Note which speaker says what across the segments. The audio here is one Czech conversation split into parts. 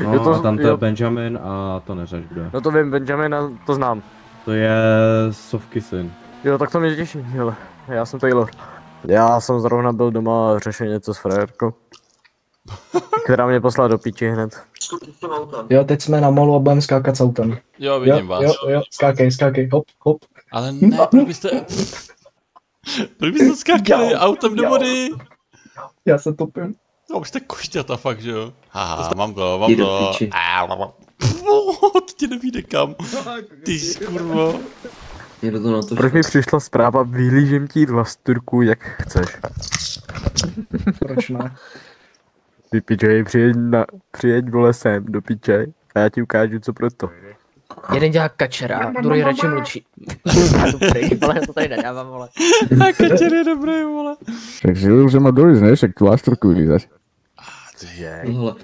Speaker 1: No a tam to je Benjamin a to neřeš kdo.
Speaker 2: No to vím, Benjamina, to znám.
Speaker 1: To je Sovky syn.
Speaker 2: Jo, tak to mě těší, hele. Já jsem Taylor. Já jsem zrovna byl doma a řešil něco s frérkou. Která mě poslala do píči hned.
Speaker 3: Jo, teď jsme na molu a budeme skákat s autem.
Speaker 4: Jo, vidím vás.
Speaker 3: Jo, skákej, hop, hop.
Speaker 4: Ale ne, proč byste skákali autem do vody?
Speaker 3: Já se topím.
Speaker 4: No, už jste košťata fakt, že jo? Haha, mám to. To tě nevíde kam. Ty kurvo.
Speaker 2: Proč mi přišla zpráva, vylížím ti vlasturku, jak chceš.
Speaker 3: Proč ne?
Speaker 2: Ty pičej, přijeď vole sem do piče a já ti ukážu, co pro to.
Speaker 5: Jeden dělá kačera, druhý radši mlčí. Dobrý, vole, to tady nedávám, vole.
Speaker 4: A kačer je dobrý, vole.
Speaker 6: Tak žil, že má dojít, ne? Však vlasturku vylízať.
Speaker 2: No.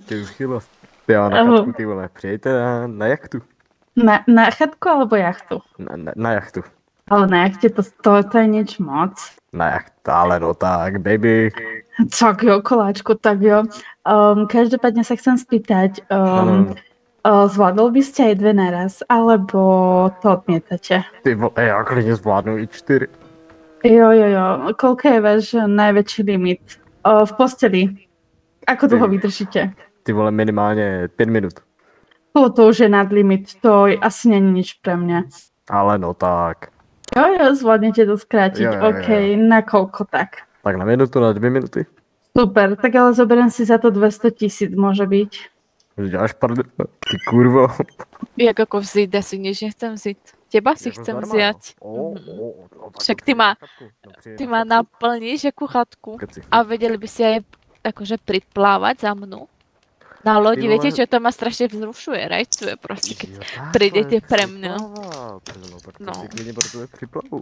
Speaker 2: Ty už chyba. Ty jo, na chatku, ty vole, přijďte na jachtu.
Speaker 7: Na chatku alebo jachtu?
Speaker 2: Na jachtu.
Speaker 7: Ale na jachtě to je nič moc.
Speaker 2: Na jachtu, ale no tak, baby.
Speaker 7: Tak jo, koláčku, tak jo. Každopádne sa chcem spýtať, zvládol by ste aj dve naraz, alebo to odmietate?
Speaker 2: Ty vole, já klidně zvládnu i 4.
Speaker 7: Jo. Koľko je váš najväčší limit? V posteli. Ako dlho vydržíte?
Speaker 2: Ty vole, minimálně 5 minut.
Speaker 7: To už je nad limit, to asi není nič pre mňa.
Speaker 2: Ale no tak.
Speaker 7: Jo, zvládnete to skrátiť,
Speaker 2: Jo.
Speaker 7: OK, na koľko tak?
Speaker 2: Tak na minutu, na 2 minuty.
Speaker 7: Super, tak ale zoberiem si za to 200 000, môže byť.
Speaker 2: Děláš pardon, ty kurvo.
Speaker 8: Jak ako vzít, ja si nič nechcem vzít. Teba si chcem vziať. Však ty ma naplníš ako chatku. A vedeli by si aj akože priplávať za mnou. Na lodi, viete čo, to ma strašne vzrušuje, rajcuje proste, keď prídete pre mňa.
Speaker 2: No. Tak si klidně pro tebe připlavu.